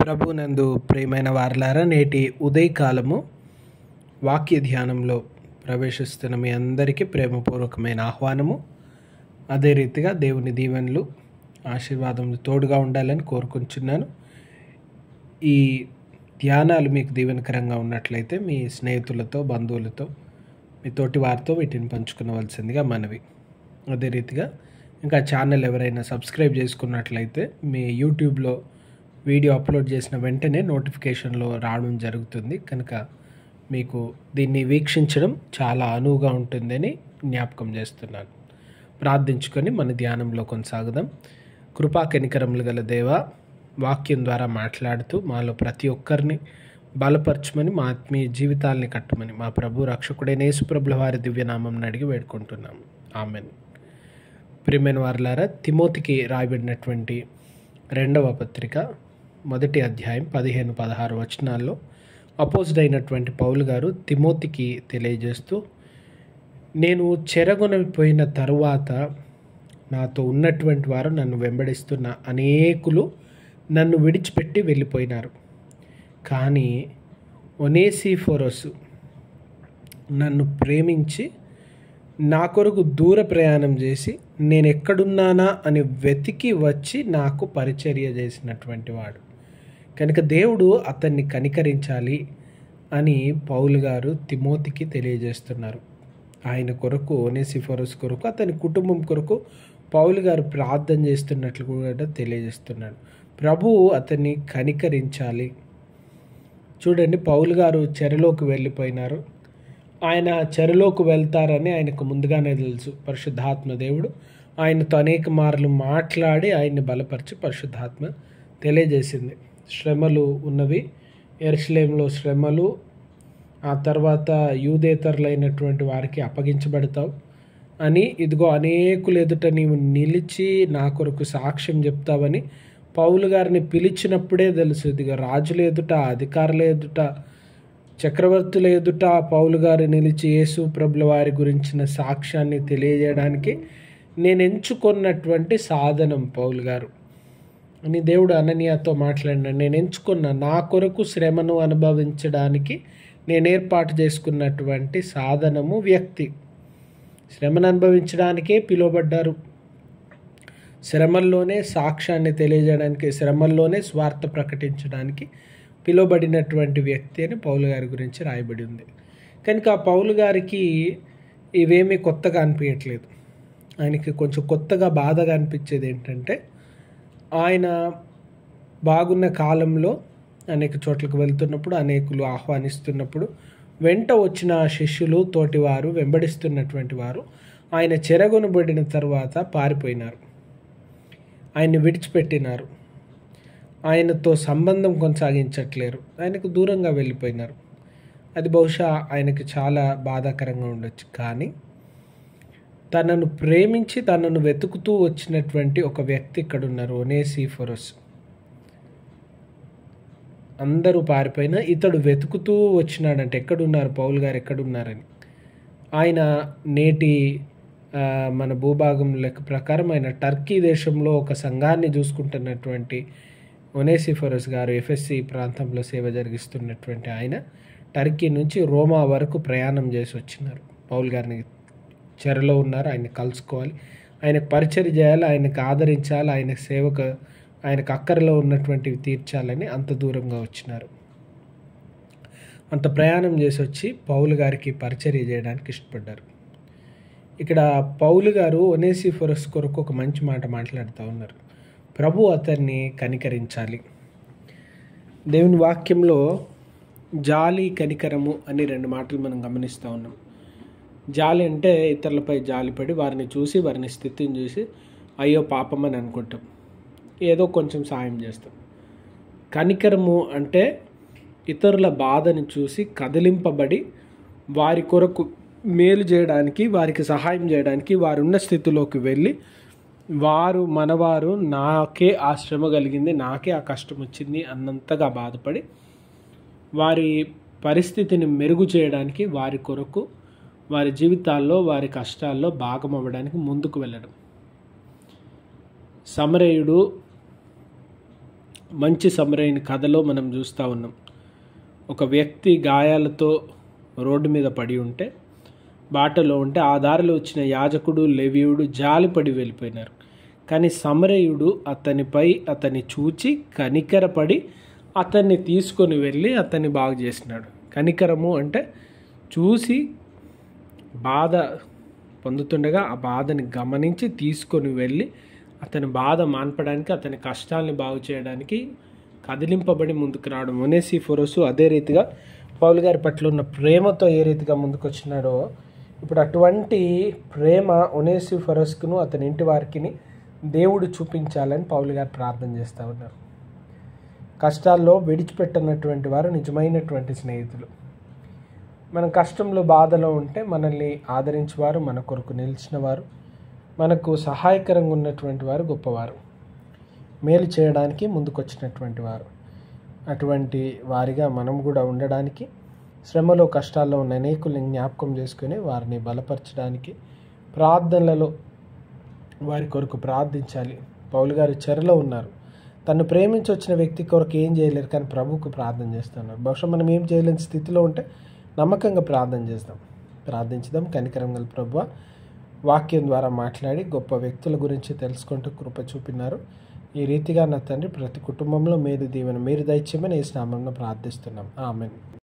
ప్రభునందు ప్రియమైన వారలారా, నేటి ఉదయకాలము వాక్య ధ్యానంలో ప్రవేశిస్తున్న మీ అందరికీ ప్రేమపూర్వకమైన ఆహ్వానము. అదే రీతిగా దేవుని దీవెనలు ఆశీర్వాదములు తోడుగా ఉండాలని కోరుకుంటున్నాను. ఈ ధ్యానాలు మీకు దీవెనకరంగా ఉన్నట్లయితే మీ స్నేహితులతో, బంధువులతో, మీ తోటి వారితో వీటిని పంచుకునవలసిందిగా మనవి. అదే రీతిగా ఇంకా ఛానల్ ఎవరైనా సబ్స్క్రైబ్ చేసుకున్నట్లయితే మీ యూట్యూబ్లో వీడియో అప్లోడ్ చేసిన వెంటనే నోటిఫికేషన్లో రావడం జరుగుతుంది. కనుక మీకు దీన్ని వీక్షించడం చాలా అనువుగా ఉంటుందని జ్ఞాపకం చేస్తున్నాను. ప్రార్థించుకొని మన ధ్యానంలో కొనసాగుదాం. కృపా కనికరములు గల దేవ, వాక్యం ద్వారా మాట్లాడుతూ మాలో ప్రతి ఒక్కరిని బలపరచమని, మా ఆత్మీయ జీవితాలని కట్టమని మా ప్రభు రక్షకుడైన యేసుప్రభుల వారి దివ్యనామం అడిగి వేడుకుంటున్నాము. ఆమెన్. ప్రియమైన వారలారా, తిమోతికి రాయబడినటువంటి 2వ పత్రిక 1వ అధ్యాయం 15-16 వచనాల్లో అపోజిట్ పౌలు గారు తిమోతికి తెలియజేస్తూ, నేను చెరగొనిపోయిన తరువాత నాతో ఉన్నటువంటి వారు, నన్ను వెంబడిస్తున్న అనేకులు నన్ను విడిచిపెట్టి వెళ్ళిపోయినారు. కానీ ఒనేసిఫోరస్ నన్ను ప్రేమించి నా కొరకు దూర ప్రయాణం చేసి నేను ఎక్కడున్నానా అని వెతికి వచ్చి నాకు పరిచర్య చేసినటువంటి వాడు. కనుక దేవుడు అతన్ని కనికరించాలి అని పౌలు గారు తిమోతికి తెలియజేస్తున్నారు. ఆయన కొరకు, ఒనేసిఫోరస్ కొరకు, అతని కుటుంబం కొరకు పౌలు గారు ప్రార్థన చేస్తున్నట్లు కూడా తెలియజేస్తున్నాడు. ప్రభువు అతన్ని కనికరించాలి. చూడండి, పౌలు గారు చెరలోకి వెళ్ళిపోయినారు. ఆయన చెరలోకి వెళ్తారని ఆయనకు ముందుగానే తెలుసు. పరిశుద్ధాత్మ దేవుడు ఆయనతో అనేక మార్లు మాట్లాడి ఆయన్ని బలపరిచి పరిశుద్ధాత్మ తెలియజేసింది. శ్రమలు ఉన్నవి, యెరూషలేములో శ్రమలు, ఆ తర్వాత యూదేతరులైనటువంటి వారికి అప్పగించబడతావు అని, ఇదిగో అనేకులు ఎదుట నీవు నిలిచి నా కొరకు సాక్ష్యం చెప్తావని పౌలు గారిని పిలిచినప్పుడే తెలుసు. ఇదిగో రాజుల ఎదుట, అధికారుల ఎదుట, చక్రవర్తుల ఎదుట పౌలు గారు నిలిచి యేసు ప్రభుల వారి గురించిన సాక్ష్యాన్ని తెలియజేయడానికి నేను ఎంచుకున్నటువంటి సాధనం పౌలు గారు అని దేవుడు అననీయాతో మాట్లాడినాడు. నేను ఎంచుకున్న, నా కొరకు శ్రమను అనుభవించడానికి నేను ఏర్పాటు చేసుకున్నటువంటి సాధనము వ్యక్తి. శ్రమను అనుభవించడానికే పిలువబడ్డారు. శ్రమల్లోనే సాక్ష్యాన్ని తెలియజేయడానికి, శ్రమల్లోనే స్వార్థ ప్రకటించడానికి పిలువబడినటువంటి వ్యక్తి అని పౌలు గారి గురించి రాయబడి ఉంది. కనుక పౌలు గారికి ఇవేమీ కొత్తగా అనిపించట్లేదు. ఆయనకి కొంచెం కొత్తగా బాధగా అనిపించేది ఏంటంటే, ఆయన బాగున్న కాలంలో అనేక చోట్లకు వెళ్తున్నప్పుడు, అనేకులు ఆహ్వానిస్తున్నప్పుడు వెంట వచ్చిన శిష్యులు, తోటివారు, వెంబడిస్తున్నటువంటి వారు ఆయన చెరగొనబడిన తర్వాత పారిపోయినారు, ఆయన్ని విడిచిపెట్టినారు, ఆయనతో సంబంధం కొనసాగించట్లేరు, ఆయనకు దూరంగా వెళ్ళిపోయినారు. అది బహుశా ఆయనకు చాలా బాధాకరంగా ఉండొచ్చు. కానీ తనను ప్రేమించి తనను వెతుకుతూ వచ్చినటువంటి ఒక వ్యక్తి ఇక్కడ ఉన్నారు, ఒనేసిఫోరస్. అందరూ పారిపోయినా ఇతడు వెతుకుతూ వచ్చినాడంటే ఎక్కడున్నారు పౌలు గారు, ఎక్కడున్నారని. ఆయన నేటి మన భూభాగం లెక్క ప్రకారం ఆయన టర్కీ దేశంలో ఒక సంఘాన్ని చూసుకుంటున్నటువంటి ఒనేసిఫోరస్ గారు, ఎఫెస్సి ప్రాంతంలో సేవ జరిగిస్తున్నటువంటి ఆయన టర్కీ నుంచి రోమా వరకు ప్రయాణం చేసి వచ్చినారు. పౌలు గారిని చెరలో ఉన్నారు, ఆయన్ని కలుసుకోవాలి, ఆయనకు పరిచర్య చేయాలి, ఆయనకు ఆదరించాలి, ఆయనకు అక్కరలో ఉన్నటువంటివి తీర్చాలని అంత దూరంగా వచ్చినారు. అంత ప్రయాణం చేసి వచ్చి పౌలు గారికి పరిచర్య చేయడానికి ఇష్టపడ్డారు. ఇక్కడ పౌలు గారు ఒనేసిఫోరస్ కొరకు ఒక మంచి మాట మాట్లాడుతూ ఉన్నారు. ప్రభు అతన్ని కనికరించాలి. దేవుని వాక్యంలో జాలి, కనికరము అని 2 మాటలు మనం గమనిస్తూ ఉన్నాం. జాలి అంటే ఇతరులపై జాలిపడి వారిని చూసి, వారిని స్థితిని చూసి అయ్యో పాపం అని అనుకుంటాం, ఏదో కొంచెం సాయం చేస్తాం. కనికరము అంటే ఇతరుల బాధని చూసి కదిలింపబడి వారి కొరకు మేలు చేయడానికి, వారికి సహాయం చేయడానికి, వారున్న స్థితిలోకి వెళ్ళి మనవారు, నాకే ఆ శ్రమ కలిగింది, నాకే ఆ కష్టం వచ్చింది అన్నంతగా బాధపడి వారి పరిస్థితిని మెరుగు చేయడానికి, వారి కొరకు, వారి జీవితాల్లో, వారి కష్టాల్లో భాగం అవ్వడానికి ముందుకు వెళ్ళడం. సమరయుడు మంచి సమరయుని కథలో మనం చూస్తూ ఉన్నాం. ఒక వ్యక్తి గాయాలతో రోడ్డు మీద పడి ఉంటే, బాటలో ఉంటే, ఆ దారిలో వచ్చిన యాజకుడు లేవీయుడు జాలిపడి వెళ్ళిపోయినారు. కానీ సమరయుడు అతన్ని చూచి కనికరపడి అతన్ని తీసుకొని వెళ్ళి అతన్ని బాగు చేసినాడు. కనికరము అంటే చూసి బాధ పొందుతుండగా ఆ బాధని గమనించి తీసుకొని వెళ్ళి అతని బాధ మాన్పడానికి, అతని కష్టాలని బాగు చేయడానికి కదిలింపబడి ముందుకు రావడం. ఒనేసిఫోరసు అదే రీతిగా పౌలు గారి పట్ల ఉన్న ప్రేమతో ఏ రీతిగా ముందుకు వచ్చినాడో, ఇప్పుడు అటువంటి ప్రేమ ఒనేసిఫోరస్కును అతని ఇంటి వారికి దేవుడు చూపించాలని పౌలు గారు ప్రార్థన చేస్తూ ఉన్నారు. కష్టాల్లో విడిచిపెట్టనటువంటి వారు నిజమైనటువంటి స్నేహితులు. మనం కష్టంలో బాధలో ఉంటే మనల్ని ఆదరించేవారు, మన కొరకు నిలిచిన వారు, మనకు సహాయకరంగా ఉన్నటువంటి వారు గొప్పవారు, మేలు చేయడానికి ముందుకొచ్చినటువంటి వారు. అటువంటి వారిగా మనం కూడా ఉండడానికి, శ్రమలో కష్టాల్లో ఉన్న అనేకుల్ని జ్ఞాపకం చేసుకుని వారిని బలపరచడానికి ప్రార్థనలలో వారి కొరకు ప్రార్థించాలి. పౌలు గారు చెరలో ఉన్నారు. తను ప్రేమించి వచ్చిన వ్యక్తి కొరకు ఏం చేయలేరు, కానీ ప్రభువుకు ప్రార్థన చేస్తున్నారు. బహుశా మనం ఏం చేయలేని స్థితిలో ఉంటే నమ్మకంగా ప్రార్థన చేద్దాం. కనికరం గల ప్రభువా, వాక్యం ద్వారా మాట్లాడి గొప్ప వ్యక్తుల గురించి తెలుసుకుంటూ కృప చూపినారు. ఈ రీతిగా నా తండ్రి ప్రతి కుటుంబంలో మేలు దీవెన మీరు దయచేయమని యేసు నామమున ప్రార్థిస్తున్నాం. ఆమేన్.